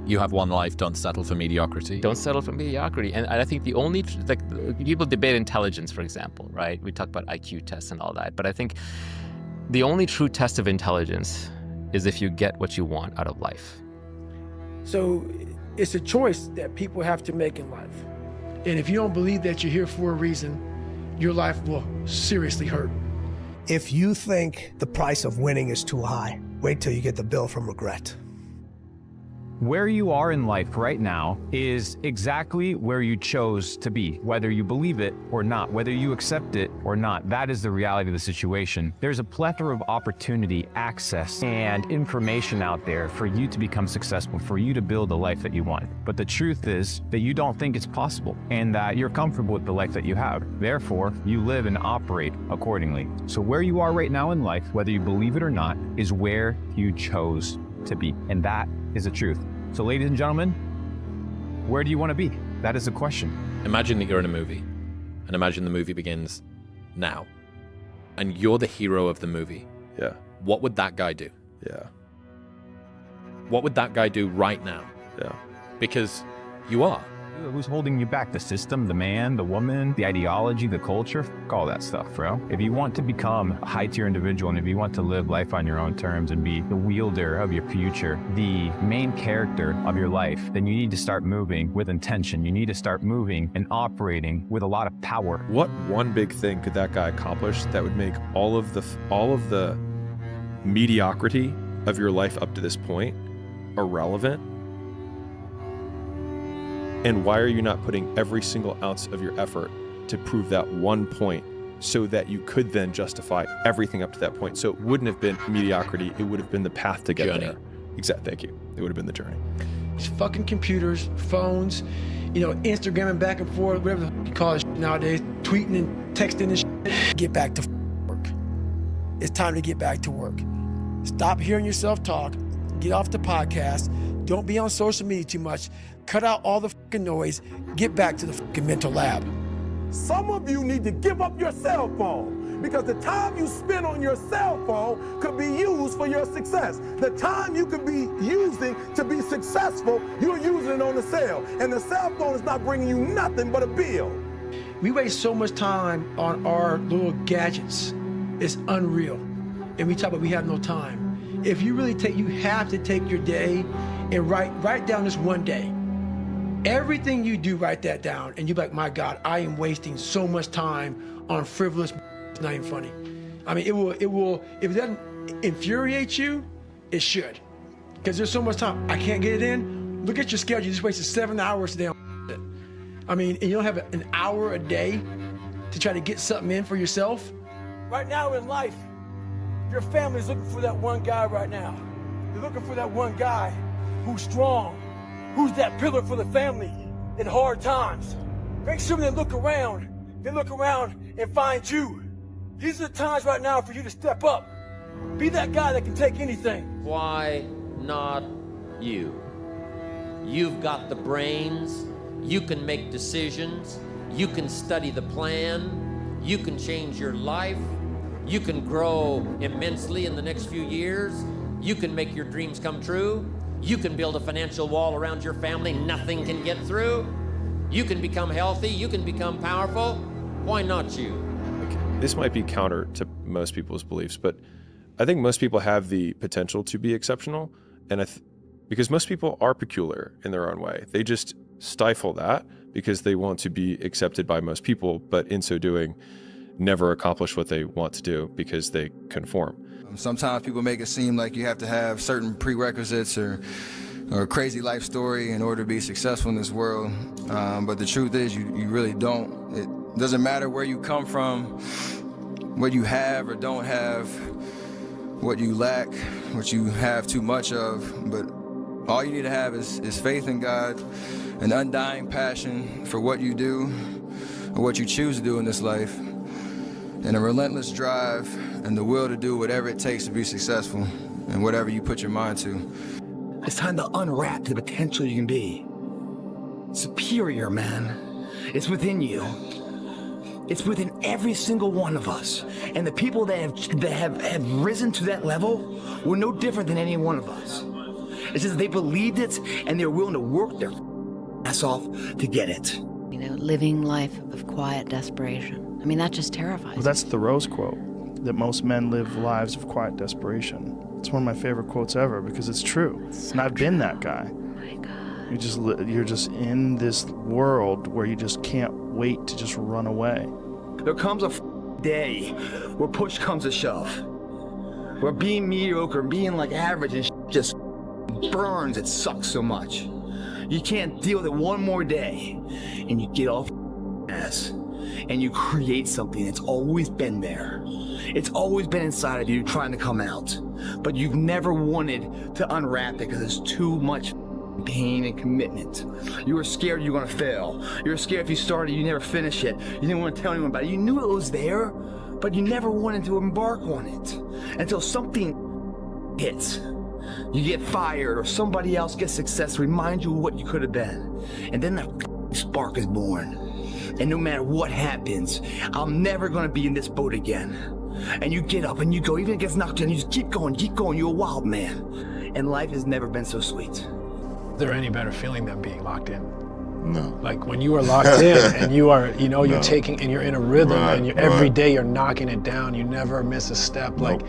You have one life, don't settle for mediocrity. Don't settle for mediocrity. And I think the only, people debate intelligence, for example, right? We talk about IQ tests and all that. But I think the only true test of intelligence is if you get what you want out of life. So it's a choice that people have to make in life. And if you don't believe that you're here for a reason, your life will seriously hurt. If you think the price of winning is too high, wait till you get the bill from regret. Where you are in life right now is exactly where you chose to be, whether you believe it or not, whether you accept it or not. That is the reality of the situation. There's a plethora of opportunity, access, and information out there for you to become successful, for you to build the life that you want. But the truth is that you don't think it's possible and that you're comfortable with the life that you have. Therefore, you live and operate accordingly. So where you are right now in life, whether you believe it or not, is where you chose to be. And that is the truth. So ladies and gentlemen, where do you want to be? That is the question. Imagine that you're in a movie, and imagine the movie begins now, and you're the hero of the movie. Yeah. What would that guy do? Yeah. What would that guy do right now? Yeah. Because you are. Who's holding you back? The system, the man, the woman, the ideology, the culture, all that stuff, bro. If you want to become a high-tier individual and if you want to live life on your own terms and be the wielder of your future, the main character of your life, then you need to start moving with intention. You need to start moving and operating with a lot of power. What one big thing could that guy accomplish that would make all of the mediocrity of your life up to this point irrelevant? And why are you not putting every single ounce of your effort to prove that one point so that you could then justify everything up to that point? So it wouldn't have been mediocrity, it would have been the path to get there. Exactly, thank you. It would have been the journey. These fucking computers, phones, Instagramming back and forth, whatever you call it nowadays, tweeting and texting and shit. Get back to work. It's time to get back to work. Stop hearing yourself talk. Get off the podcast. Don't be on social media too much. Cut out all the fucking noise. Get back to the fucking mental lab. Some of you need to give up your cell phone because the time you spend on your cell phone could be used for your success. The time you could be using to be successful, you're using it on the cell. And the cell phone is not bringing you nothing but a bill. We waste so much time on our little gadgets. It's unreal. And we talk about we have no time. If you really you have to take your day and write down this one day. Everything you do, write that down, and you're like, my God, I am wasting so much time on frivolous. It's not even funny. I mean, it will. If it doesn't infuriate you, it should, because there's so much time. I can't get it in. Look at your schedule. You just wasted 7 hours today on it. I mean, and you don't have an hour a day to try to get something in for yourself. Right now in life, your family's looking for that one guy right now. They're looking for that one guy who's strong. Who's that pillar for the family in hard times? Make sure they look around and find you. These are the times right now for you to step up. Be that guy that can take anything. Why not you? You've got the brains, you can make decisions, you can study the plan, you can change your life, you can grow immensely in the next few years, you can make your dreams come true. You can build a financial wall around your family nothing can get through. You can become healthy. You can become powerful. Why not you? Okay. This might be counter to most people's beliefs, but I think most people have the potential to be exceptional, and because most people are peculiar in their own way. They just stifle that because they want to be accepted by most people, but in so doing, never accomplish what they want to do because they conform. Sometimes people make it seem like you have to have certain prerequisites or a crazy life story in order to be successful in this world. But the truth is you really don't. It doesn't matter where you come from, what you have or don't have, what you lack, what you have too much of. But all you need to have is faith in God, an undying passion for what you do or what you choose to do in this life, and a relentless drive and the will to do whatever it takes to be successful and whatever you put your mind to. It's time to unwrap the potential you can be. Superior, man. It's within you. It's within every single one of us. And the people that have risen to that level were no different than any one of us. It's just they believed it and they're willing to work their ass off to get it. You know, living life of quiet desperation. I mean, that just terrifies Well, that's Thoreau's quote, that most men live lives of quiet desperation. It's one of my favorite quotes ever because it's true. And I've been that guy. Oh my God. You're just in this world where you just can't wait to just run away. There comes a day where push comes to shove, where being mediocre, being like average and just burns, it sucks so much. You can't deal with it one more day, and you get off ass, and you create something that's always been there. It's always been inside of you trying to come out, but you've never wanted to unwrap it because it's too much pain and commitment. You were scared you were gonna fail. You were scared if you started, you never finish it. You didn't want to tell anyone about it. You knew it was there, but you never wanted to embark on it until something hits. You get fired or somebody else gets success, remind you of what you could have been. And then that spark is born. And no matter what happens, I'm never gonna be in this boat again. And you get up and you go, even if it gets knocked down, you just keep going, you're a wild man. And life has never been so sweet. Is there any better feeling than being locked in? No. Like when you are locked in and you are, you know, you're taking, and you're in a rhythm and every day you're knocking it down, you never miss a step. Like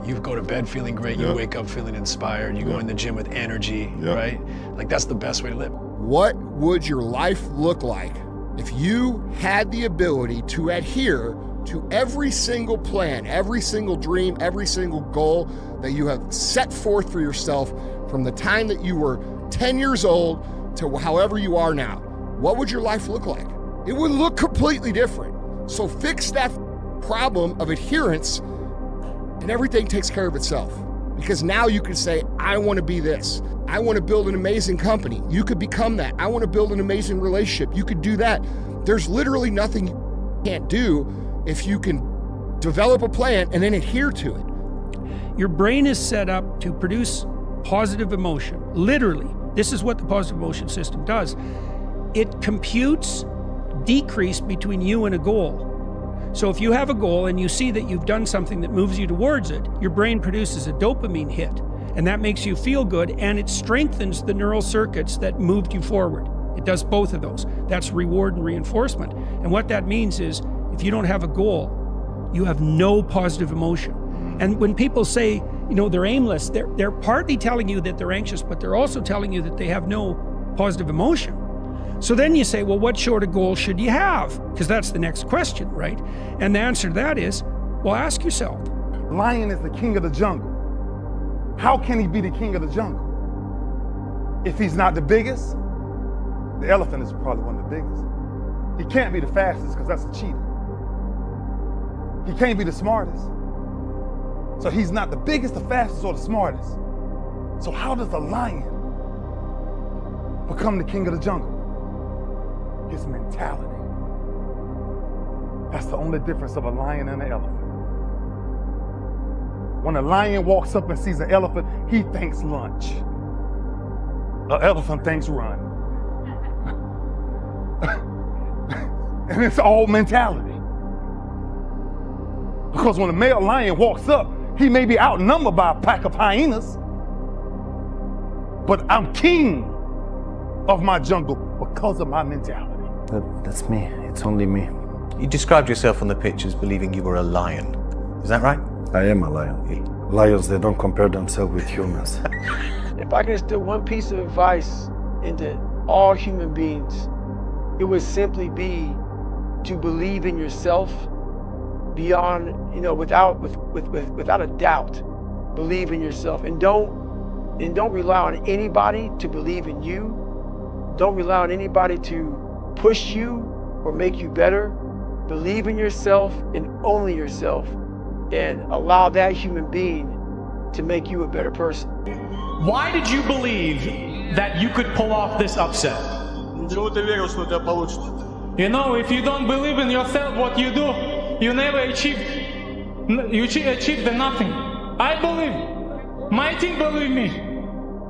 you go to bed feeling great, you wake up feeling inspired, you go in the gym with energy, right? Like that's the best way to live. What would your life look like if you had the ability to adhere to every single plan, every single dream, every single goal that you have set forth for yourself from the time that you were 10 years old to however you are now? What would your life look like? It would look completely different. So fix that problem of adherence and everything takes care of itself. Because now you can say, I want to be this. I want to build an amazing company. You could become that. I want to build an amazing relationship. You could do that. There's literally nothing you can't do if you can develop a plan and then adhere to it. Your brain is set up to produce positive emotion. Literally, this is what the positive emotion system does. It computes decrease between you and a goal. So if you have a goal and you see that you've done something that moves you towards it, your brain produces a dopamine hit, and that makes you feel good, and it strengthens the neural circuits that moved you forward. It does both of those. That's reward and reinforcement. And what that means is, if you don't have a goal, you have no positive emotion. And when people say, you know, they're aimless, they're partly telling you that they're anxious, but they're also telling you that they have no positive emotion. So then you say, well, what sort of goal should you have? Because that's the next question, right? And the answer to that is, well, ask yourself. Lion is the king of the jungle. How can he be the king of the jungle? If he's not the biggest, the elephant is probably one of the biggest. He can't be the fastest because that's a cheetah. He can't be the smartest. So he's not the biggest, the fastest, or the smartest. So how does a lion become the king of the jungle? His mentality. That's the only difference of a lion and an elephant. When a lion walks up and sees an elephant, he thinks lunch. An elephant thinks run. And it's all mentality. Because when a male lion walks up, he may be outnumbered by a pack of hyenas, but I'm king of my jungle because of my mentality. That's me. It's only me. You described yourself on the pictures believing you were a lion. Is that right? I am a lion. Lions, they don't compare themselves with humans. If I can instill one piece of advice into all human beings, it would simply be to believe in yourself beyond, you know, without a doubt. Believe in yourself, and don't rely on anybody to believe in you. Don't rely on anybody to push you or make you better. Believe in yourself and only yourself, and allow that human being to make you a better person. Why did you believe that you could pull off this upset? You know, if you don't believe in yourself, what you do, you never achieve the nothing. I believe. My team believe me.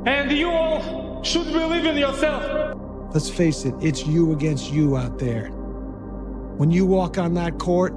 And you all should believe in yourself. Let's face it, it's you against you out there. When you walk on that court,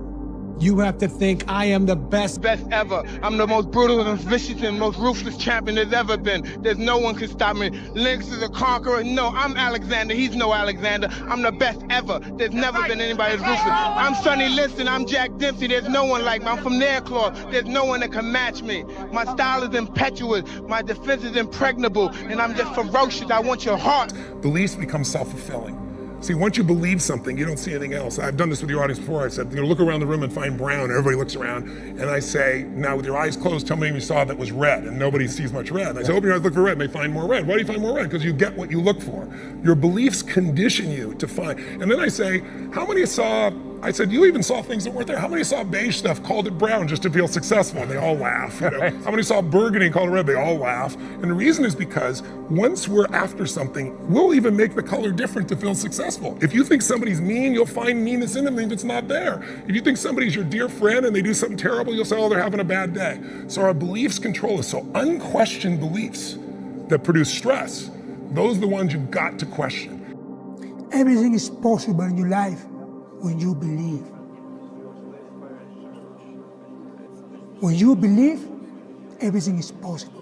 You have to think, I am the best. Best ever. I'm the most brutal and vicious and most ruthless champion there's ever been. There's no one can stop me. Lynx is a conqueror. No, I'm Alexander. He's no Alexander. I'm the best ever. There's never been anybody as ruthless. I'm Sonny Liston. I'm Jack Dempsey. There's no one like me. I'm from Nairclaw. There's no one that can match me. My style is impetuous. My defense is impregnable. And I'm just ferocious. I want your heart. Beliefs become self-fulfilling. See, once you believe something, you don't see anything else. I've done this with your audience before. I said, look around the room and find brown. Everybody looks around. And I say, now with your eyes closed, tell me if you saw that was red. And nobody sees much red. And I say, open your eyes, look for red. And they find more red. Why do you find more red? Because you get what you look for. Your beliefs condition you to find. And then I say, how many saw, I said, you even saw things that weren't there. How many saw beige stuff, called it brown just to feel successful? And they all laugh. You know? How many saw burgundy and called it red? They all laugh. And the reason is because once we're after something, we'll even make the color different to feel successful. If you think somebody's mean, you'll find meanness in them if it's not there. If you think somebody's your dear friend and they do something terrible, you'll say, oh, they're having a bad day. So our beliefs control us. So unquestioned beliefs that produce stress, those are the ones you've got to question. Everything is possible in your life when you believe. When you believe, everything is possible.